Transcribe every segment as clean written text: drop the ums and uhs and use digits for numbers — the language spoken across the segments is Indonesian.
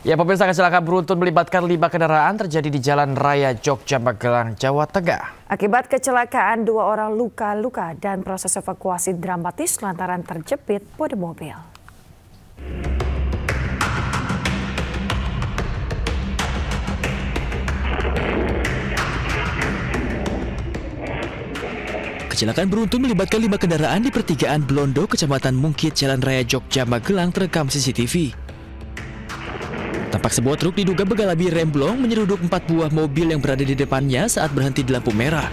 Ya, pemirsa, kecelakaan beruntun melibatkan 5 kendaraan terjadi di Jalan Raya Jogja Magelang, Jawa Tengah. Akibat kecelakaan, 2 orang luka-luka dan proses evakuasi dramatis lantaran terjepit bodi mobil. Kecelakaan beruntun melibatkan 5 kendaraan di pertigaan Blondo, Kecamatan Mungkit, Jalan Raya Jogja Magelang terekam CCTV. Tampak sebuah truk diduga mengalami remblong menyeruduk 4 buah mobil yang berada di depannya saat berhenti di lampu merah.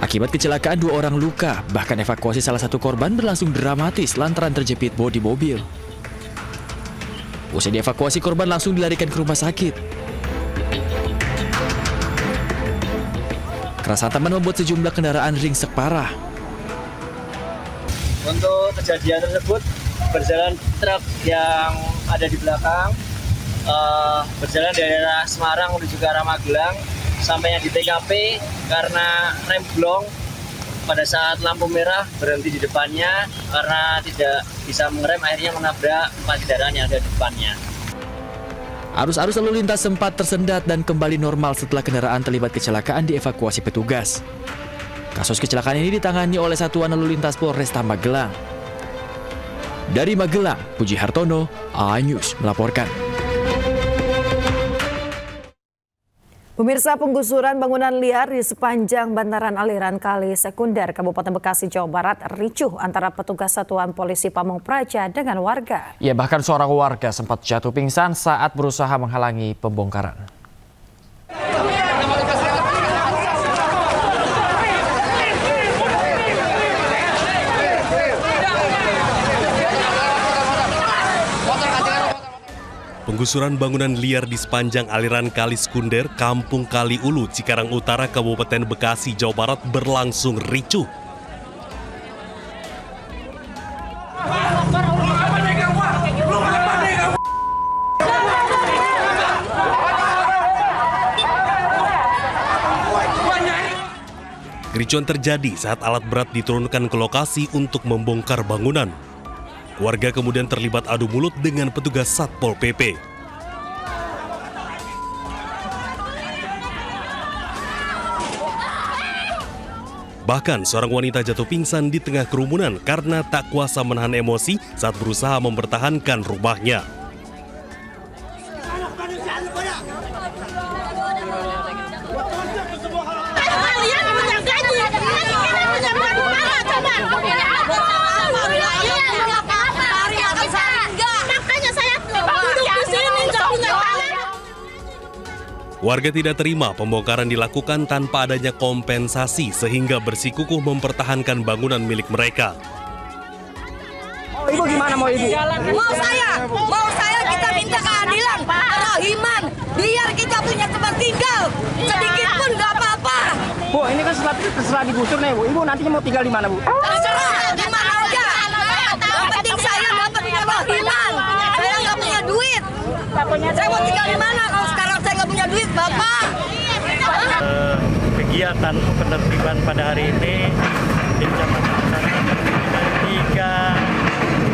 Akibat kecelakaan, 2 orang luka, bahkan evakuasi salah satu korban berlangsung dramatis lantaran terjepit bodi mobil. Usai dievakuasi, korban langsung dilarikan ke rumah sakit. Kerasan teman membuat sejumlah kendaraan ringsek parah. Untuk kejadian tersebut, berjalan truk yang ada di belakang, berjalan dari arah Semarang menuju ke arah Magelang, sampainya di TKP karena remblong pada saat lampu merah berhenti di depannya karena tidak bisa mengerem, akhirnya menabrak 4 kendaraan yang ada di depannya. Arus lalu lintas sempat tersendat dan kembali normal setelah kendaraan terlibat kecelakaan dievakuasi petugas. Kasus kecelakaan ini ditangani oleh Satuan Lalu Lintas Polresta Magelang. Dari Magelang, Puji Hartono, iNews melaporkan. Pemirsa, penggusuran bangunan liar di sepanjang bantaran aliran Kali Sekunder Kabupaten Bekasi, Jawa Barat ricuh antara petugas Satuan Polisi Pamung Praja dengan warga. Ya, bahkan seorang warga sempat jatuh pingsan saat berusaha menghalangi pembongkaran. Penggusuran bangunan liar di sepanjang aliran Kali Sekunder, Kampung Kali Ulu, Cikarang Utara, Kabupaten Bekasi, Jawa Barat berlangsung ricuh. Kericuan terjadi saat alat berat diturunkan ke lokasi untuk membongkar bangunan. Warga kemudian terlibat adu mulut dengan petugas Satpol PP. Bahkan seorang wanita jatuh pingsan di tengah kerumunan karena tak kuasa menahan emosi saat berusaha mempertahankan rumahnya. Warga tidak terima pembongkaran dilakukan tanpa adanya kompensasi sehingga bersikukuh mempertahankan bangunan milik mereka. Ibu gimana mau ibu? Mau saya kita minta keadilan, kerahiman, biar kita punya tempat tinggal, sedikit pun nggak apa-apa. Bu, ini kan terserah digusur nih bu. Ibu nantinya mau tinggal di mana bu? Terserah, di mana aja. Yang penting saya dapat kerahiman. Saya nggak punya duit. Saya mau tinggal di mana kalau sekarang saya nggak punya duit, Bapak? Kegiatan penertiban pada hari ini di Kecamatan Utara dari 3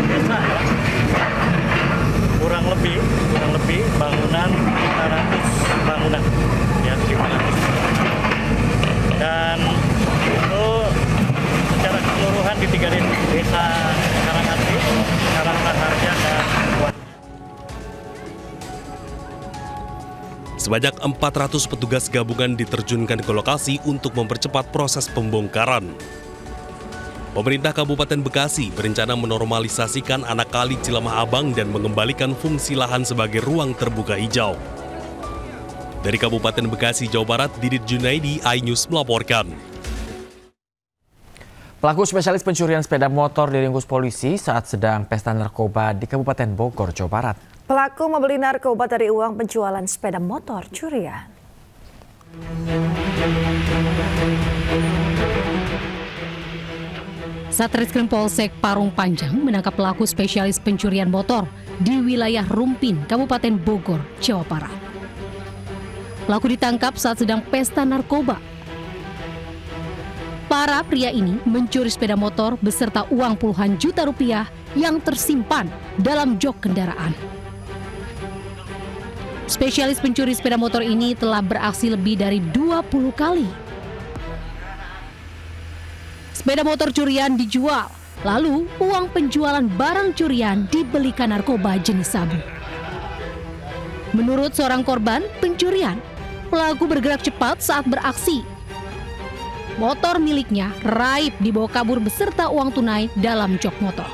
desa ya. Kurang lebih bangunan 500 bangunan ya, 500. Dan itu secara keseluruhan di 3 desa Karanghati, Karangharja dan Sebanyak 400 petugas gabungan diterjunkan ke lokasi untuk mempercepat proses pembongkaran. Pemerintah Kabupaten Bekasi berencana menormalisasikan anak kali Cilamah Abang dan mengembalikan fungsi lahan sebagai ruang terbuka hijau. Dari Kabupaten Bekasi, Jawa Barat, Didit Junaidi, iNews melaporkan. Pelaku spesialis pencurian sepeda motor diringkus polisi saat sedang pesta narkoba di Kabupaten Bogor, Jawa Barat. Pelaku membeli narkoba dari uang penjualan sepeda motor curian. Satreskrim Polsek Parung Panjang menangkap pelaku spesialis pencurian motor di wilayah Rumpin, Kabupaten Bogor, Jawa Barat. Pelaku ditangkap saat sedang pesta narkoba. Para pria ini mencuri sepeda motor beserta uang puluhan juta rupiah yang tersimpan dalam jok kendaraan. Spesialis pencuri sepeda motor ini telah beraksi lebih dari 20 kali. Sepeda motor curian dijual, lalu uang penjualan barang curian dibelikan narkoba jenis sabu. Menurut seorang korban pencurian, pelaku bergerak cepat saat beraksi. Motor miliknya raib dibawa kabur beserta uang tunai dalam jok motor.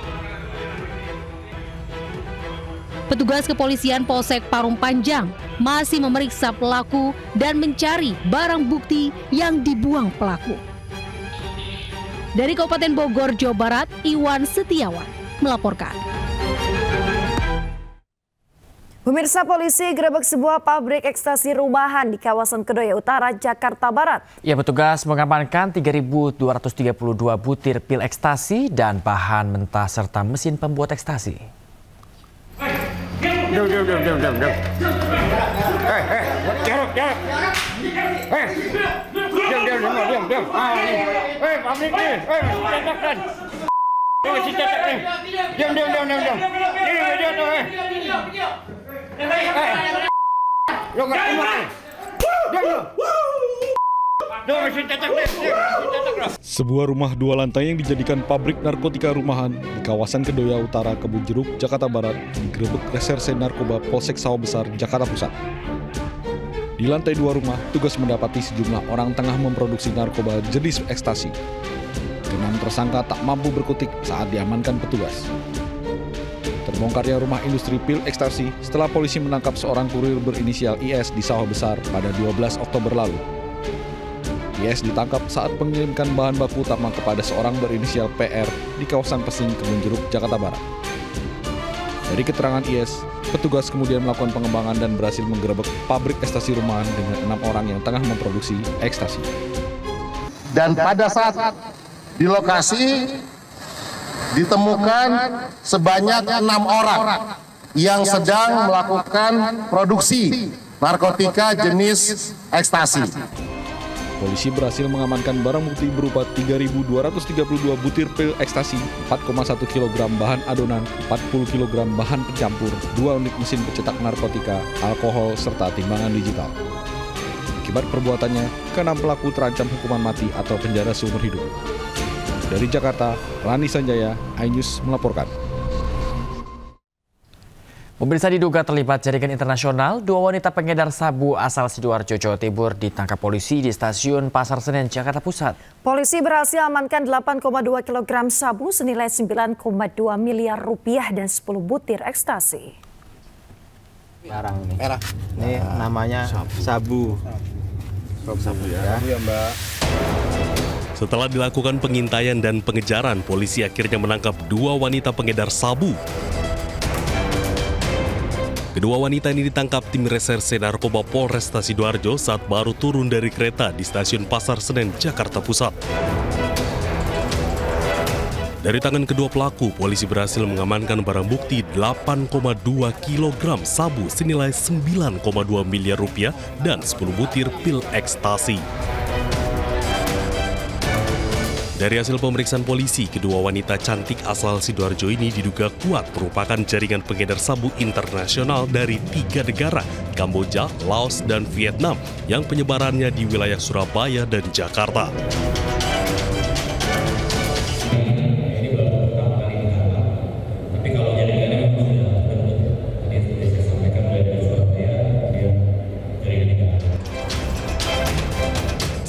Petugas kepolisian Polsek Parung Panjang masih memeriksa pelaku dan mencari barang bukti yang dibuang pelaku. Dari Kabupaten Bogor, Jawa Barat, Iwan Setiawan melaporkan. Pemirsa, polisi gerebek sebuah pabrik ekstasi rumahan di kawasan Kedoya Utara, Jakarta Barat. Ya, petugas mengamankan 3.232 butir pil ekstasi dan bahan mentah serta mesin pembuat ekstasi. Sebuah rumah 2 lantai yang dijadikan pabrik narkotika rumahan di kawasan Kedoya Utara, Kebun Jeruk, Jakarta Barat digerebek Reserse Narkoba Polsek Sawah Besar, Jakarta Pusat. Di lantai 2 rumah, tugas mendapati sejumlah orang tengah memproduksi narkoba jenis ekstasi. 6 tersangka tak mampu berkutik saat diamankan petugas. Terbongkarnya rumah industri pil ekstasi setelah polisi menangkap seorang kurir berinisial IS di Sawah Besar pada 12 Oktober lalu. IS ditangkap saat mengirimkan bahan baku utama kepada seorang berinisial PR di kawasan Pesing, Kebun Jeruk, Jakarta Barat. Dari keterangan IS, petugas kemudian melakukan pengembangan dan berhasil menggerebek pabrik ekstasi rumahan dengan 6 orang yang tengah memproduksi ekstasi. Dan pada saat di lokasi ditemukan sebanyak 6 orang yang sedang melakukan produksi narkotika jenis ekstasi. Polisi berhasil mengamankan barang bukti berupa 3.232 butir pil ekstasi, 4,1 kg bahan adonan, 40 kg bahan pencampur, 2 unit mesin pencetak narkotika, alkohol, serta timbangan digital. Akibat perbuatannya, ke-6 pelaku terancam hukuman mati atau penjara seumur hidup. Dari Jakarta, Rani Sanjaya, iNews melaporkan. Pemirsa, diduga terlibat jaringan internasional, 2 wanita pengedar sabu asal Sidoarjo, Jawa Timur ditangkap polisi di stasiun Pasar Senen, Jakarta Pusat. Polisi berhasil amankan 8,2 kg sabu senilai 9,2 miliar rupiah dan 10 butir ekstasi. Barang ini. Merah. Ini namanya sabu. Sabu ya. Sabu ya, Mbak. Setelah dilakukan pengintaian dan pengejaran, polisi akhirnya menangkap 2 wanita pengedar sabu. Kedua wanita ini ditangkap tim Reserse Narkoba Polresta Sidoarjo saat baru turun dari kereta di stasiun Pasar Senen, Jakarta Pusat. Dari tangan kedua pelaku, polisi berhasil mengamankan barang bukti 8,2 kg sabu senilai 9,2 miliar rupiah dan 10 butir pil ekstasi. Dari hasil pemeriksaan polisi, kedua wanita cantik asal Sidoarjo ini diduga kuat merupakan jaringan pengedar sabu internasional dari 3 negara, Kamboja, Laos, dan Vietnam, yang penyebarannya di wilayah Surabaya dan Jakarta.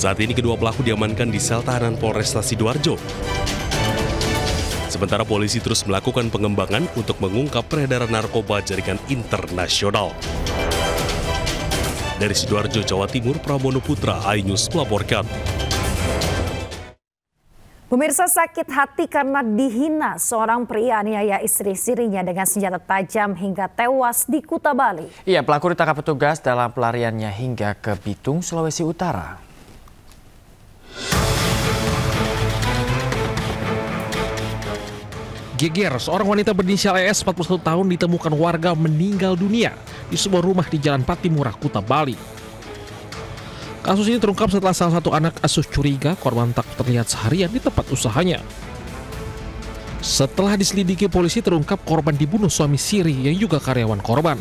Saat ini kedua pelaku diamankan di sel tahanan Polresta Sidoarjo. Sementara polisi terus melakukan pengembangan untuk mengungkap peredaran narkoba jaringan internasional. Dari Sidoarjo, Jawa Timur, Pramono Putra, iNews melaporkan. Pemirsa, sakit hati karena dihina, seorang pria aniaya istri sirinya dengan senjata tajam hingga tewas di Kuta, Bali. Iya, pelaku ditangkap petugas dalam pelariannya hingga ke Bitung, Sulawesi Utara. Geger, seorang wanita berinisial ES 41 tahun ditemukan warga meninggal dunia di sebuah rumah di Jalan Patimura, Kuta, Bali. Kasus ini terungkap setelah salah satu anak asuh curiga korban tak terlihat seharian di tempat usahanya. Setelah diselidiki, polisi terungkap korban dibunuh suami siri yang juga karyawan korban.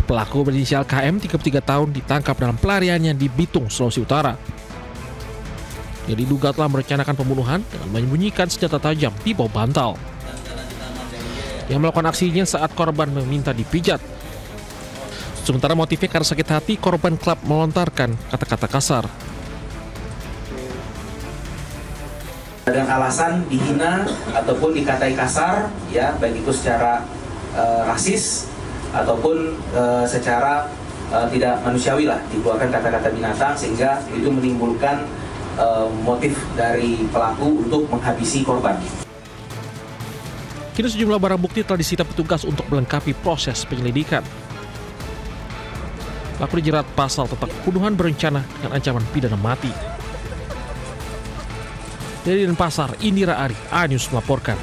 Pelaku berinisial KM, 33 tahun, ditangkap dalam pelariannya di Bitung, Sulawesi Utara. Dia diduga telah merencanakan pembunuhan dengan menyembunyikan senjata tajam di bawah bantal. Yang melakukan aksinya saat korban meminta dipijat. Sementara motifnya karena sakit hati, korban kerap melontarkan kata-kata kasar. Dengan alasan dihina ataupun dikatai kasar, ya baik itu secara rasis ataupun secara tidak manusiawi lah, dikeluarkan kata-kata binatang sehingga itu menimbulkan motif dari pelaku untuk menghabisi korban. Kini sejumlah barang bukti telah disita petugas untuk melengkapi proses penyelidikan. Pelaku dijerat pasal tentang pembunuhan berencana dengan ancaman pidana mati. Dari Denpasar, Indira Ari, A News melaporkan.